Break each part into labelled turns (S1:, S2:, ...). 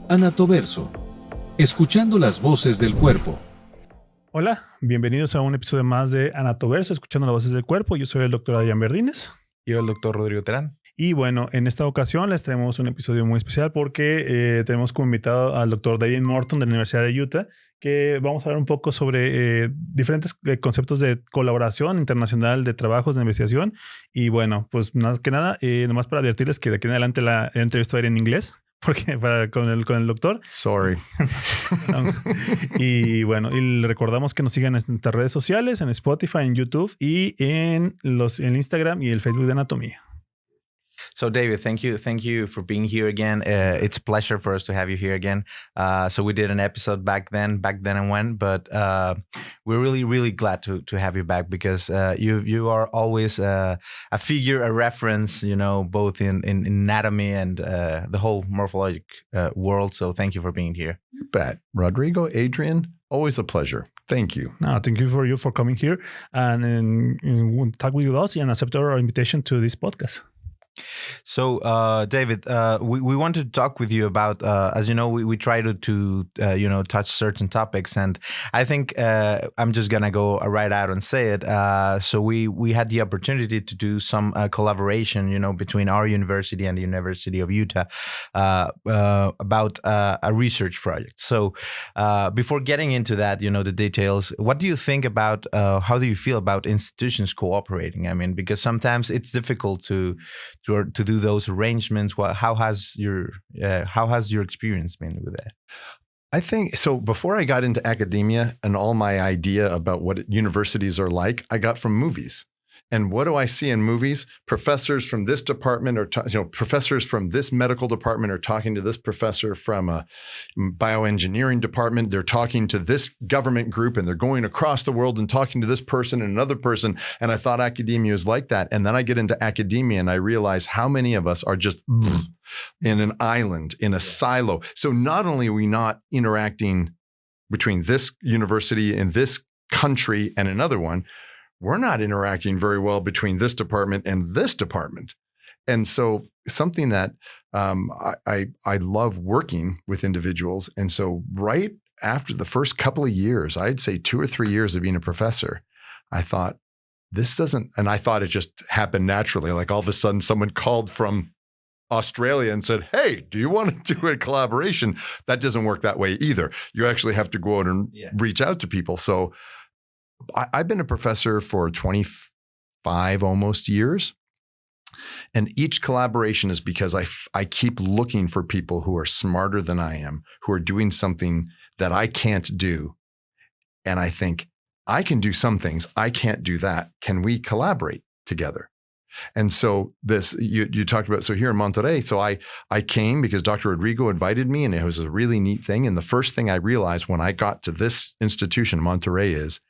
S1: AnatoVerso. Escuchando las voces del cuerpo.
S2: Hola, bienvenidos a un episodio más de AnatoVerso, escuchando las voces del cuerpo. Yo soy el doctor Verdines.
S3: Y yo el doctor Rodrigo Terán.
S2: Y bueno, en esta ocasión les traemos un episodio muy especial porque tenemos como invitado al doctor Morton de la Universidad de Utah, que vamos a hablar un poco sobre diferentes conceptos de colaboración internacional de trabajos de investigación. Y bueno, pues más que nada, nomás para advertirles que de aquí en adelante la entrevista va a ir en inglés. Porque con el doctor.
S3: Sorry.
S2: Y bueno, y le recordamos que nos sigan en nuestras redes sociales, en Spotify, en YouTube y en el Instagram y el Facebook de Anatomía.
S3: So David, thank you for being here again. It's a pleasure for us to have you here again. So we did an episode back then and when, but we're really glad to have you back because you are always a figure, a reference, you know, both in anatomy and the whole morphologic world. So thank you for being here.
S4: You bet. Rodrigo, Adrian, always a pleasure. Thank you.
S2: No, thank you for coming here and talk with us and accept our invitation to this podcast.
S3: So, David, we wanted to talk with you about, as you know, we try to touch certain topics, and I think I'm just gonna go right out and say it. So we had the opportunity to do some collaboration, you know, between our university and the University of Utah about a research project. So, before getting into that, you know, the details, what do you think about? How do you feel about institutions cooperating? I mean, because sometimes it's difficult to do those arrangements. How has your experience been with that?
S4: I think so. Before I got into academia and all my idea about what universities are like, I got from movies. And what do I see in movies? Professors from this department professors from this medical department are talking to this professor from a bioengineering department. They're talking to this government group and they're going across the world and talking to this person and another person. And I thought academia is like that. And then I get into academia and I realize how many of us are just in an island, in a silo. So not only are we not interacting between this university and this country and another one, we're not interacting very well between this department and this department. And so something that I love working with individuals. And so right after the first couple of years, I'd say 2 or 3 years of being a professor, I thought and I thought it just happened naturally. Like all of a sudden someone called from Australia and said, hey, do you want to do a collaboration? That doesn't work that way either. You actually have to go out and reach out to people. So I've been a professor for 25 almost years. And each collaboration is because I keep looking for people who are smarter than I am, who are doing something that I can't do. And I think, I can do some things, I can't do that. Can we collaborate together? And so this, you talked about, so here in Monterrey, so I came because Dr. Rodrigo invited me and it was a really neat thing. And the first thing I realized when I got to this institution, Monterrey, is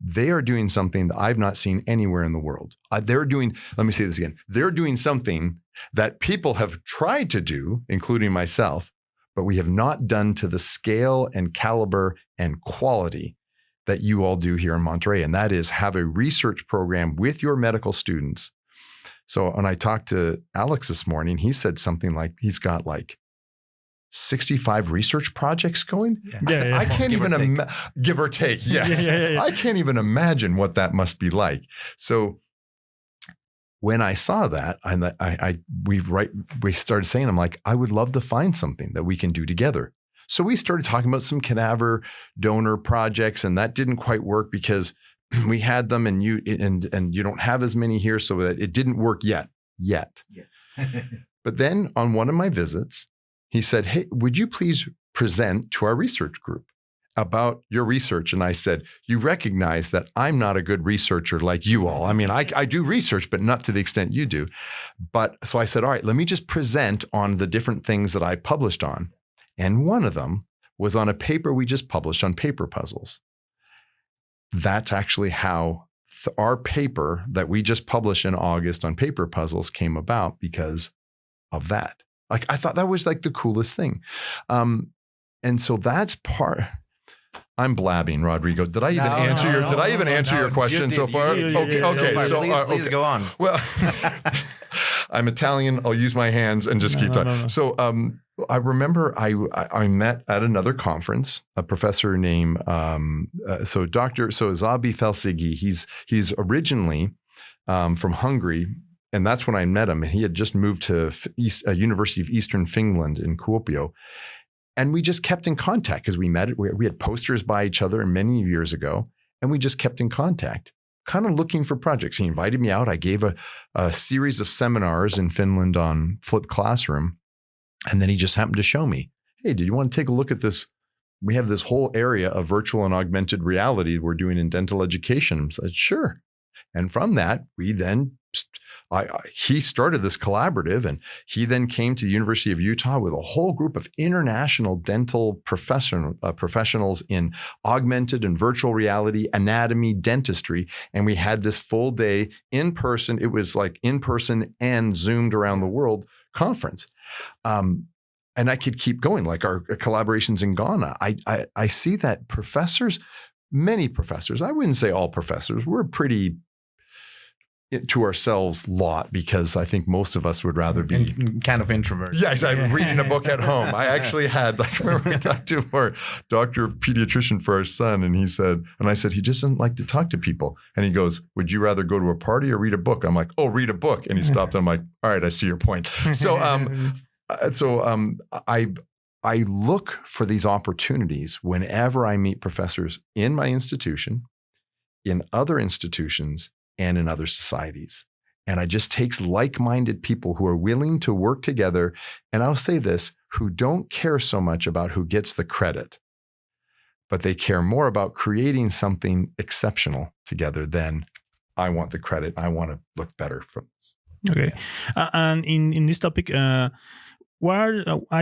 S4: they are doing something that I've not seen anywhere in the world. Let me say this again. They're doing something that people have tried to do, including myself, but we have not done to the scale and caliber and quality that you all do here in Monterrey. And that is have a research program with your medical students. So when I talked to Alex this morning, he said something like he's got 65 research projects going. I can't even give or take. Yes. Yeah. I can't even imagine what that must be like. So when I saw that, we started saying, I'm like, I would love to find something that we can do together. So we started talking about some cadaver donor projects, and that didn't quite work because we had them and you don't have as many here, so that it didn't work yet. Yeah. But then on one of my visits, he said, hey, would you please present to our research group about your research? And I said, you recognize that I'm not a good researcher like you all. I mean, I do research, but not to the extent you do. But so I said, all right, let me just present on the different things that I published on. And one of them was on a paper we just published on paper puzzles. That's actually how our paper that we just published in August on paper puzzles came about, because of that. Like, I thought that was like the coolest thing. And so that's part. I'm blabbing, Rodrigo. Did I even answer your question so far? Okay. So
S3: please go on.
S4: Well, I'm Italian. I'll use my hands and just keep talking.
S2: No.
S4: So I remember I met at another conference a professor named Zabi Felszigi. He's originally from Hungary, and that's when I met him. And he had just moved to University of Eastern Finland in Kuopio, and we just kept in contact because we met. We had posters by each other many years ago, and we just kept in contact, kind of looking for projects. He invited me out. I gave a series of seminars in Finland on flipped classroom. And then he just happened to show me, hey, did you want to take a look at this? We have this whole area of virtual and augmented reality we're doing in dental education. I said, sure. And from that, he started this collaborative, and he then came to the University of Utah with a whole group of international dental professionals in augmented and virtual reality, anatomy, dentistry. And we had this full day in person. It was like in person and zoomed around the world conference. And I could keep going, like our collaborations in Ghana. I see that many professors, I wouldn't say all professors, we're pretty to ourselves lot, because I think most of us would rather be
S3: kind of introverts.
S4: Yes, I'm reading a book at home. I actually had, remember we talked to our doctor of pediatrician for our son, and I said, he just doesn't like to talk to people. And he goes, would you rather go to a party or read a book? I'm like, oh, read a book. And he stopped. And I'm like, all right, I see your point. So, I look for these opportunities whenever I meet professors in my institution, in other institutions, and in other societies. And I just takes like-minded people who are willing to work together. And I'll say this, who don't care so much about who gets the credit, but they care more about creating something exceptional together than I want the credit. I want to look better from this.
S2: Okay. And in this topic, I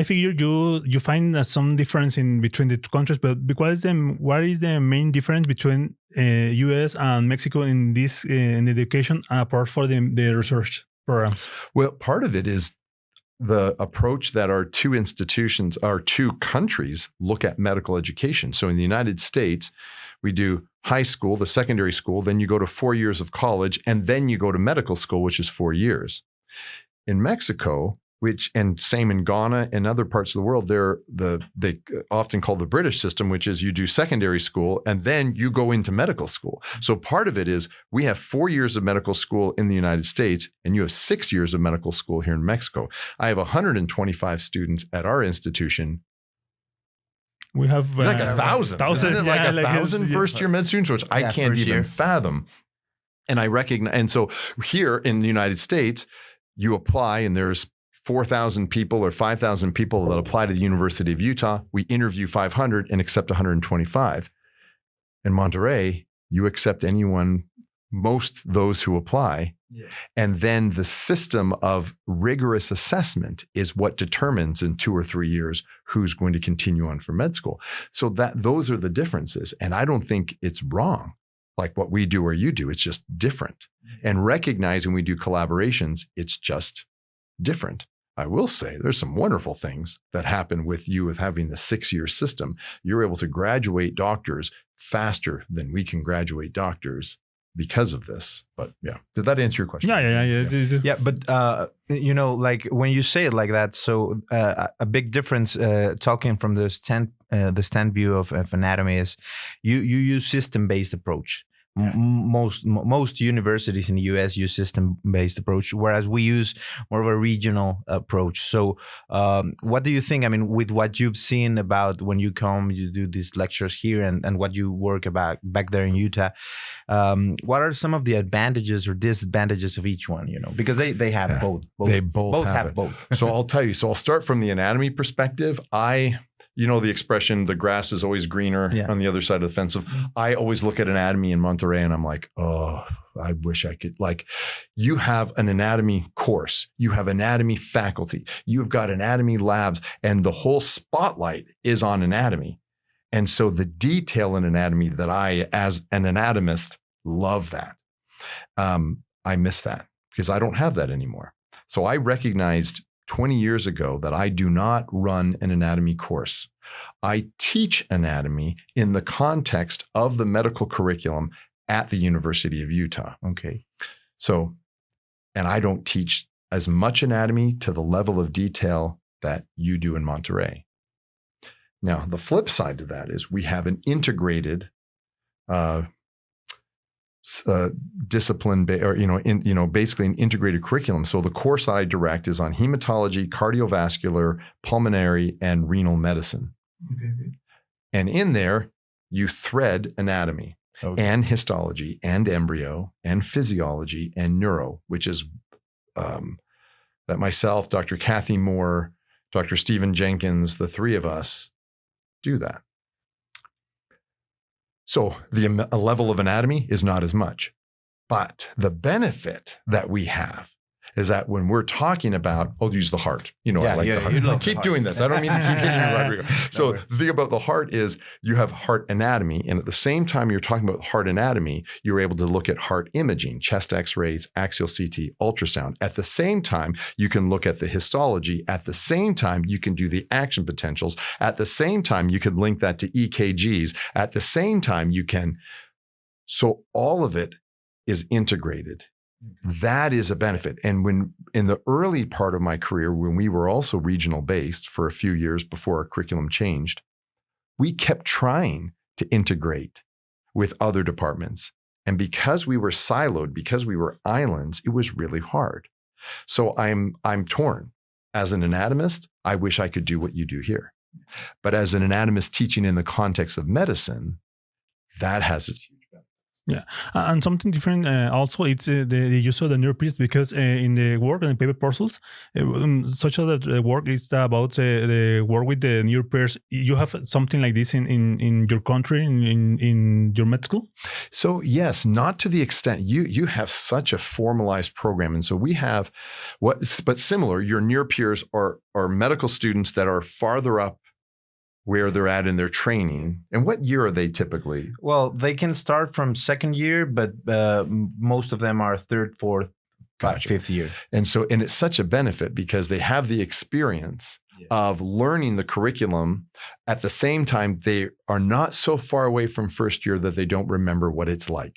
S2: figure you find some difference between the two countries, but what is the main difference between U.S. and Mexico in this in education, apart from the research programs?
S4: Well, part of it is the approach that our two countries look at medical education. So in the United States, we do high school, the secondary school, then you go to 4 years of college, and then you go to medical school, which is 4 years. In Mexico, and same in Ghana and other parts of the world, they often call the British system, which is you do secondary school and then you go into medical school. So part of it is we have 4 years of medical school in the United States, and you have 6 years of medical school here in Mexico. I have 125 students at our institution.
S2: We have
S4: like 1,000. Isn't it like 1,000 first-year med students, which I can't even fathom. And I recognize, and so here in the United States, you apply, and there's 4,000 people or 5,000 people that apply to the University of Utah. We interview 500 and accept 125. In Monterey, you accept those who apply. Yeah. And then the system of rigorous assessment is what determines in 2 or 3 years who's going to continue on for med school. So those are the differences. And I don't think it's wrong, like what we do or you do. It's just different. And recognize when we do collaborations, it's just different. I will say there's some wonderful things that happen with having the 6-year system. You're able to graduate doctors faster than we can graduate doctors because of this. But yeah, did that answer your question?
S2: Yeah.
S3: Yeah, but like when you say it like that, so a big difference talking from the stand view of anatomy is you use system-based approach. Most universities in the US use system-based approach, whereas we use more of a regional approach. So what do you think, I mean, with what you've seen about when you do these lectures here and what you work about back there in Utah, what are some of the advantages or disadvantages of each one, because they have both.
S4: They both have both. So I'll tell you, I'll start from the anatomy perspective. The expression, the grass is always greener on the other side of the fence. I always look at anatomy in Monterey and I'm like, oh, I wish I could. Like, you have an anatomy course, you have anatomy faculty, you've got anatomy labs, and the whole spotlight is on anatomy. And so the detail in anatomy that I, as an anatomist, love that. I miss that because I don't have that anymore. So I recognized 20 years ago that I do not run an anatomy course. I teach anatomy in the context of the medical curriculum at the University of Utah.
S3: Okay.
S4: So, and I don't teach as much anatomy to the level of detail that you do in Monterey. Now, the flip side to that is we have an integrated discipline, basically an integrated curriculum. So the course I direct is on hematology, cardiovascular, pulmonary, and renal medicine.
S2: Okay.
S4: And in there, you thread anatomy and histology and embryo and physiology and neuro, which is that myself, Dr. Kathy Moore, Dr. Stephen Jenkins, the three of us do that. So the level of anatomy is not as much, but the benefit that we have is that when we're talking about, I'll use the heart. I like the heart. I keep doing this. I don't mean to keep hitting you, Rodrigo. So the thing about the heart is you have heart anatomy. And at the same time you're talking about heart anatomy, you're able to look at heart imaging, chest x-rays, axial CT, ultrasound. At the same time, you can look at the histology. At the same time, you can do the action potentials. At the same time, you can link that to EKGs. At the same time, you can. So all of it is integrated. That is a benefit. And when in the early part of my career, when we were also regional based for a few years before our curriculum changed, we kept trying to integrate with other departments. And because we were siloed, because we were islands, it was really hard. So I'm torn. As an anatomist, I wish I could do what you do here. But as an anatomist teaching in the context of medicine, that has its huge benefits.
S2: Yeah, and something different also, it's the use of the neural piece, because in the work and paper parcels, such as the work is about the work with the neural pairs. You have something like this in your country, in your med school?
S4: So yes, not to the extent you have such a formalized program. And so we have but similar, your near peers are medical students that are farther up where they're at in their training. And what year are they typically?
S3: Well, they can start from second year, but most of them are third, fourth, fifth year.
S4: And it's such a benefit because they have the experience of learning the curriculum. At the same time, they are not so far away from first year that they don't remember what it's like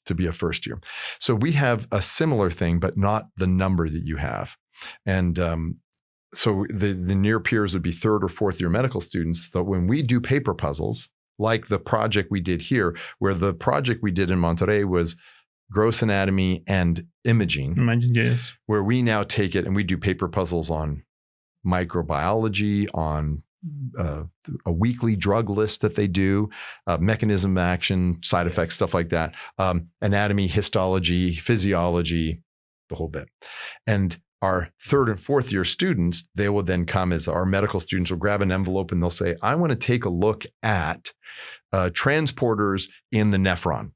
S4: to be a first year. So we have a similar thing, but not the number that you have. And so the near peers would be third or fourth year medical students. So when we do paper puzzles, like the project we did here, where the project we did in Monterey was gross anatomy and imaging,
S2: yes.
S4: Where we now take it and we do paper puzzles on microbiology, on a weekly drug list that they do, mechanism of action, side effects, stuff like that, anatomy, histology, physiology, the whole bit. And our third and fourth year students, they will then come as our medical students will grab an envelope and they'll say, I want to take a look at transporters in the nephron.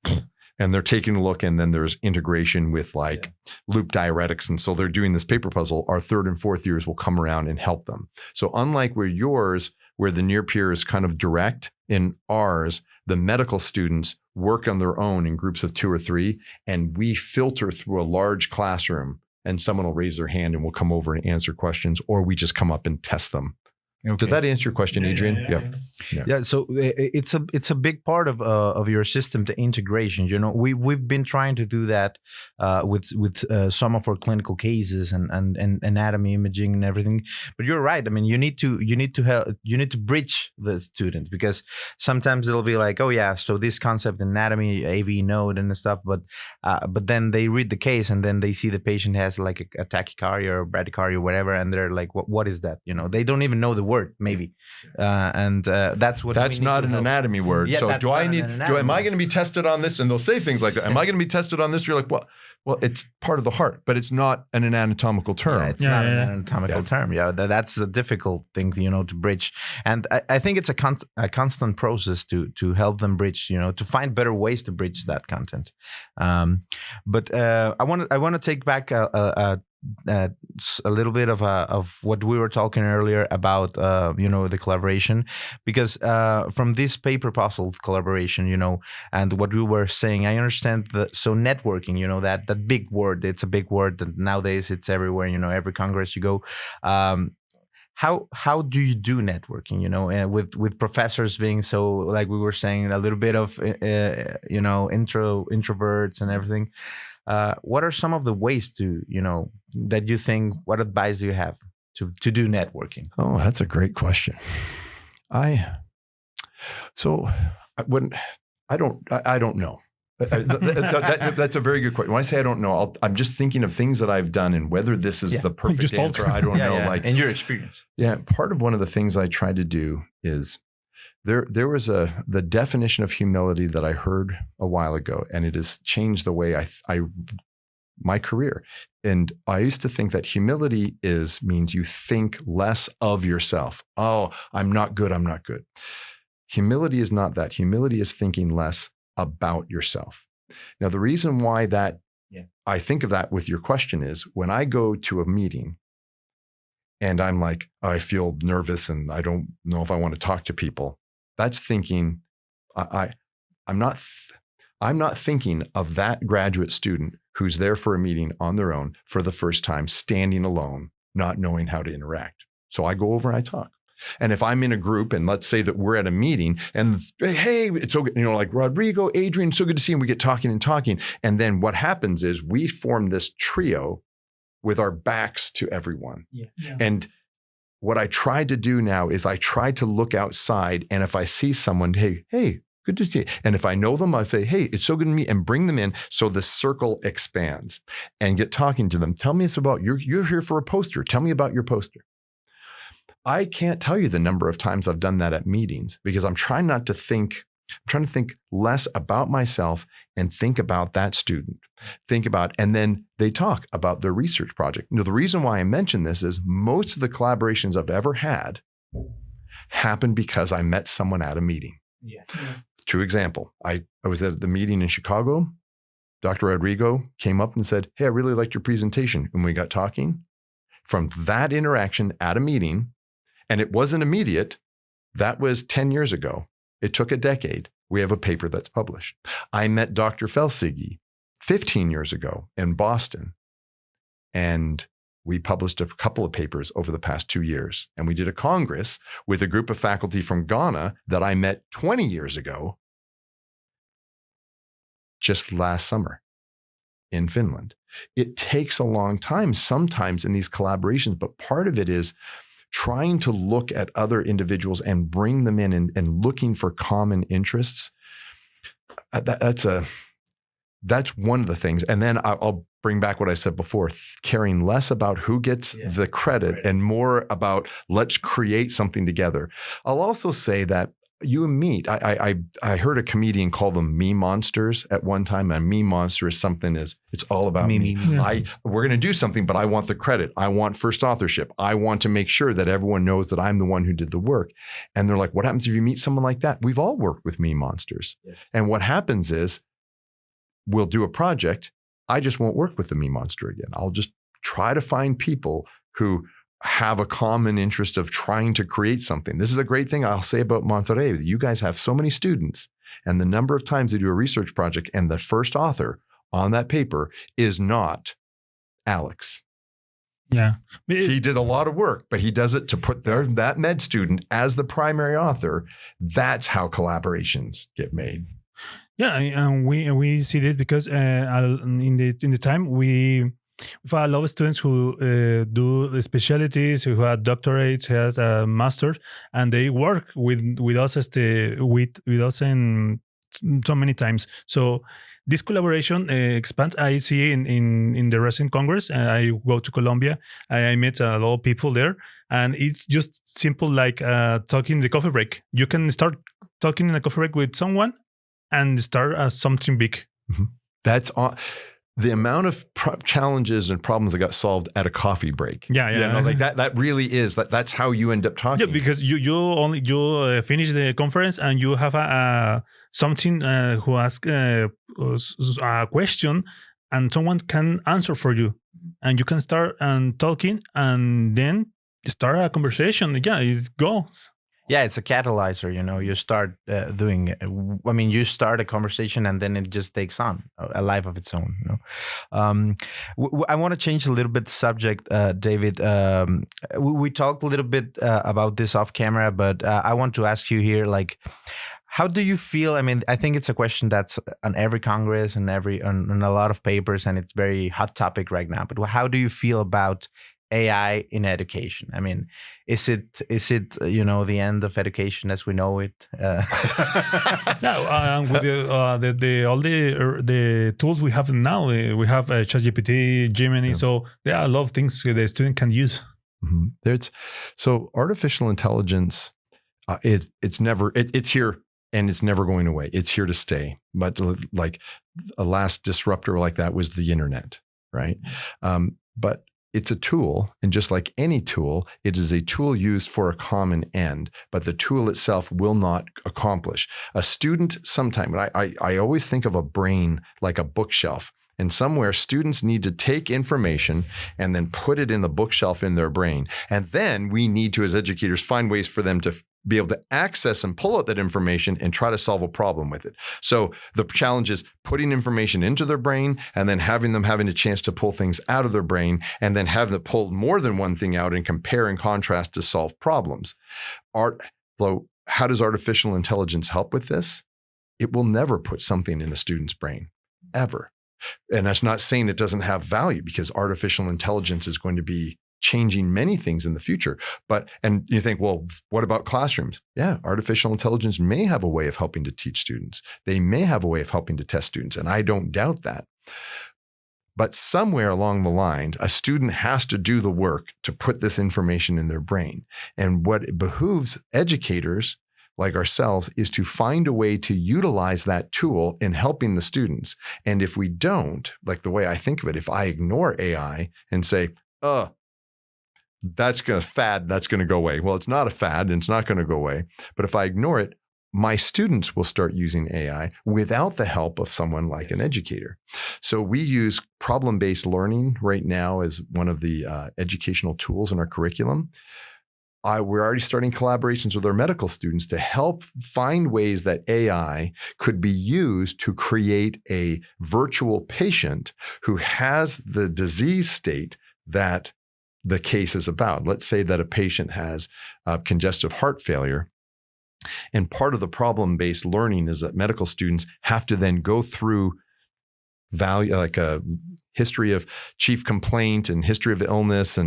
S4: And they're taking a look, and then there's integration with loop diuretics. And so they're doing this paper puzzle. Our third and fourth years will come around and help them. So unlike where the near peer is kind of direct, in ours, the medical students work on their own in groups of 2 or 3, and we filter through a large classroom. And someone will raise their hand and we'll come over and answer questions, or we just come up and test them. Okay. Did that answer your question, Adrian?
S3: Yeah. So it's a big part of your system, the integration. We've been trying to do that with some of our clinical cases and anatomy imaging and everything. But you're right. I mean, you need to help. You need to bridge the student, because sometimes it'll be like, oh yeah, so this concept anatomy, AV node and stuff. But then they read the case and then they see the patient has like a tachycardia or bradycardia or whatever, and they're like, what is that? They don't even know the word maybe, and that's
S4: not an anatomy word.
S3: Yeah,
S4: so am I going to be tested on this? And they'll say things like, am I going to be tested on this? You're like, well, it's part of the heart, but it's not an anatomical term.
S3: Yeah, it's not an anatomical term. Yeah, that's the difficult thing, to bridge. And I think it's a constant process to help them bridge, to find better ways to bridge that content. But I want to take back a little bit of what we were talking earlier about the collaboration, because from this paper puzzle collaboration, and what we were saying, I understand so networking, that big word, it's a big word that nowadays it's everywhere, every congress you go. How do you do networking, and with professors being so, like we were saying, a little bit of introverts and everything? What are some of the ways to, that you think, what advice do you have? to do networking?
S4: Oh, that's a great question. I don't know. That's a very good question. When I say I don't know, I'm just thinking of things that I've done and whether this is the perfect answer. I don't know.
S3: Like in your experience.
S4: Yeah. Part of one of the things I try to do is there was the definition of humility that I heard a while ago, and it has changed the way I my career. And I used to think that humility means you think less of yourself. Oh, I'm not good. I'm not good. Humility is not that. Humility is thinking less about yourself. Now, the reason why I think of that with your question is when I go to a meeting and I'm like, I feel nervous and I don't know if I want to talk to people. That's thinking, I'm not thinking of that graduate student who's there for a meeting on their own for the first time, standing alone, not knowing how to interact. So I go over and I talk. And if I'm in a group and let's say that we're at a meeting and hey, it's so good, like Rodrigo, Adrian, so good to see him. We get talking. And then what happens is we form this trio with our backs to everyone. Yeah. And what I try to do now is I try to look outside. And if I see someone, hey, good to see you. And if I know them, I say, hey, it's so good to meet, and bring them in. So the circle expands and get talking to them. Tell me about, you're here for a poster. Tell me about your poster. I can't tell you the number of times I've done that at meetings because I'm trying to think less about myself and think about that student. And then they talk about their research project. The reason why I mention this is most of the collaborations I've ever had happened because I met someone at a meeting. Yeah. True example. I was at the meeting in Chicago. Dr. Rodrigo came up and said, hey, I really liked your presentation. And we got talking. From that interaction at a meeting, and it wasn't immediate, that was 10 years ago. It took a decade. We have a paper that's published. I met Dr. Felsigi 15 years ago in Boston, and we published a couple of papers over the past 2 years. And we did a congress with a group of faculty from Ghana that I met 20 years ago, just last summer in Finland. It takes a long time sometimes in these collaborations, but part of it is trying to look at other individuals and bring them in and looking for common interests. That's one of the things. And then I'll bring back what I said before, caring less about who gets the credit and more about let's create something together. I'll also say that you and me, I heard a comedian call them me monsters at one time. And me monster is it's all about me. Yeah. We're going to do something, but I want the credit. I want first authorship. I want to make sure that everyone knows that I'm the one who did the work. And they're like, what happens if you meet someone like that? We've all worked with me monsters. Yes. And what happens is we'll do a project. I just won't work with the me monster again. I'll just try to find people who have a common interest of trying to create something. This is a great thing I'll say about Monterrey. You guys have so many students, and the number of times they do a research project and the first author on that paper is not Alex.
S2: Yeah.
S4: He did a lot of work, but he does it to put that med student as the primary author. That's how collaborations get made.
S2: Yeah, and we see this because in the time we have a lot of students who do specialties, who have doctorates, who have a master's, and they work with us with us in so many times. So this collaboration expands. I see in the recent Congress. I go to Colombia. I met a lot of people there, and it's just simple like talking in the coffee break. You can start talking in a coffee break with someone and start something big.
S4: Mm-hmm. That's the amount of challenges and problems that got solved at a coffee break.
S2: Yeah.
S4: Like that really is that's how you end up talking.
S2: Yeah, because you finish the conference and you have something who ask a question and someone can answer for you, and you can start talking and then start a conversation. Yeah, it goes.
S3: Yeah, it's a catalyzer, you start you start a conversation and then it just takes on a life of its own. I want to change a little bit the subject, David. We talked a little bit about this off camera, but I want to ask you here, like, how do you feel? I mean, I think it's a question that's on every Congress and on a lot of papers, and it's very hot topic right now. But how do you feel about AI in education? I mean, is it the end of education as we know it?
S2: No, with all the tools we have now, we have ChatGPT, Gemini, so there are a lot of things the student can use.
S4: So artificial intelligence, it's here and it's never going away. It's here to stay. But like a last disruptor like that was the internet, right? But it's a tool, and just like any tool, it is a tool used for a common end, but the tool itself will not accomplish. A student sometime, I always think of a brain like a bookshelf, and somewhere students need to take information and then put it in the bookshelf in their brain. And then we need to, as educators, find ways for them to be able to access and pull out that information and try to solve a problem with it. So the challenge is putting information into their brain and then having a chance to pull things out of their brain and then have them pull more than one thing out and compare and contrast to solve problems. So how does artificial intelligence help with this? It will never put something in a student's brain, ever. And that's not saying it doesn't have value, because artificial intelligence is going to be changing many things in the future. And you think, well, what about classrooms? Yeah, artificial intelligence may have a way of helping to teach students. They may have a way of helping to test students, and I don't doubt that. But somewhere along the line, a student has to do the work to put this information in their brain. And what it behooves educators like ourselves is to find a way to utilize that tool in helping the students. And if we don't, like the way I think of it, if I ignore AI and say, that's going to go away. Well, it's not a fad and it's not going to go away. But if I ignore it, my students will start using AI without the help of someone like an educator. So we use problem-based learning right now as one of the educational tools in our curriculum. We're already starting collaborations with our medical students to help find ways that AI could be used to create a virtual patient who has the disease state that the case is about. Let's say that a patient has congestive heart failure. And part of the problem-based learning is that medical students have to then go through like a history of chief complaint and history of illness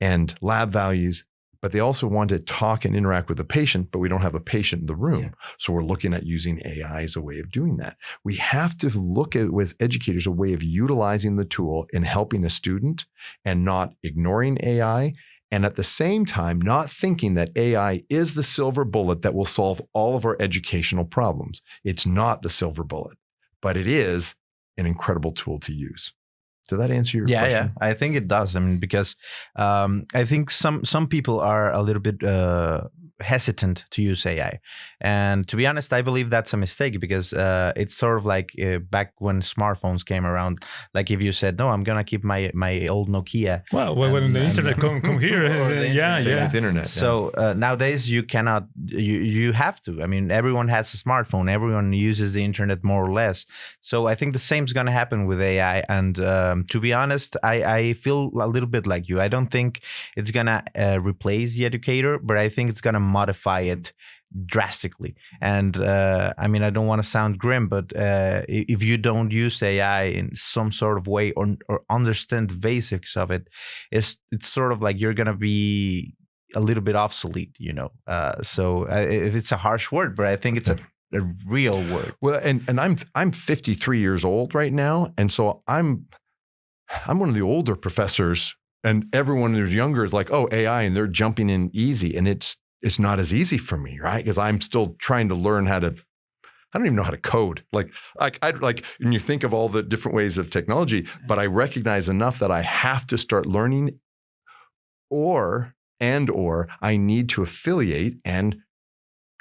S4: and lab values. But they also want to talk and interact with the patient, but we don't have a patient in the room. Yeah. So we're looking at using AI as a way of doing that. We have to look at, as educators, a way of utilizing the tool in helping a student and not ignoring AI. And at the same time, not thinking that AI is the silver bullet that will solve all of our educational problems. It's not the silver bullet, but it is an incredible tool to use. Did that answer your question?
S3: Yeah, I think it does. I mean, because I think some people are a little bit hesitant to use AI. And to be honest, I believe that's a mistake, because it's sort of like back when smartphones came around. Like if you said, no, I'm going to keep my old Nokia.
S2: Well, when the internet come here,
S4: yeah. Internet.
S3: So nowadays you cannot, you have to. I mean, everyone has a smartphone. Everyone uses the internet more or less. So I think the same is going to happen with AI. And to be honest, I feel a little bit like you. I don't think it's going to replace the educator, but I think it's going to modify it drastically. And I mean, I don't want to sound grim, but if you don't use AI in some sort of way or understand the basics of it, it's sort of like you're going to be a little bit obsolete, you know. So it's a harsh word, but I think it's a real word.
S4: Well, and I'm 53 years old right now, and so I'm one of the older professors, and everyone who's younger is like, oh, AI, and they're jumping in easy, and it's not as easy for me, right? Because I'm still trying to learn I don't even know how to code. Like and you think of all the different ways of technology, but I recognize enough that I have to start learning, or I need to affiliate and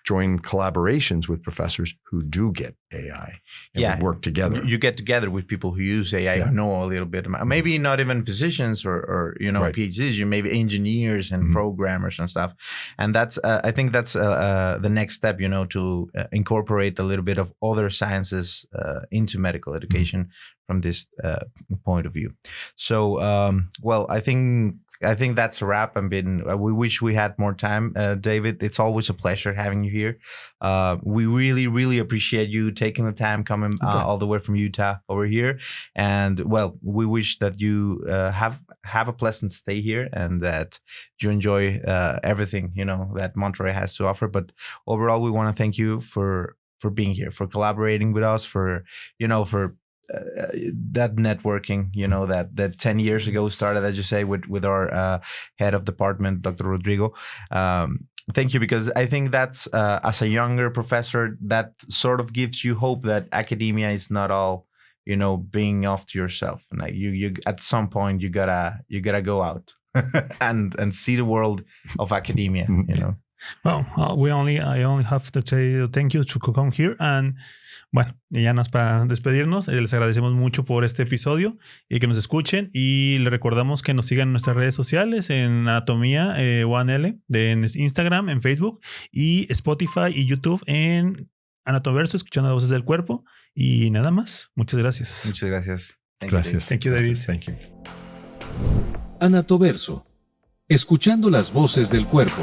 S4: join collaborations with professors who do get AI and work together.
S3: You get together with people who use AI, who know a little bit, maybe not even physicians or PhDs, you maybe engineers and programmers and stuff. And that's, I think that's the next step, to incorporate a little bit of other sciences into medical education from this point of view. So, well, I think I think that's a wrap. We wish we had more time, David. It's always a pleasure having you here. We really, really appreciate you taking the time coming all the way from Utah over here. And well, we wish that you have a pleasant stay here and that you enjoy everything that Monterrey has to offer. But overall, we want to thank you for being here, for collaborating with us, for that networking, that 10 years ago started, as you say, with our head of department, Dr. Rodrigo. Thank you, because I think that's as a younger professor, that sort of gives you hope that academia is not all, being off to yourself. And like you at some point you gotta go out and see the world of academia.
S2: Well, I only have to say thank you to come here. And bueno, ya nos para despedirnos. Les agradecemos mucho por este episodio y que nos escuchen. Y les recordamos que nos sigan en nuestras redes sociales, en Anatomía 1L, en Instagram, en Facebook, y Spotify y YouTube en AnatoVerso, escuchando las voces del cuerpo. Y nada más. Muchas gracias.
S3: Muchas gracias.
S4: Gracias.
S2: Thank you, David.
S4: Thank you.
S1: AnatoVerso. Escuchando las voces del cuerpo.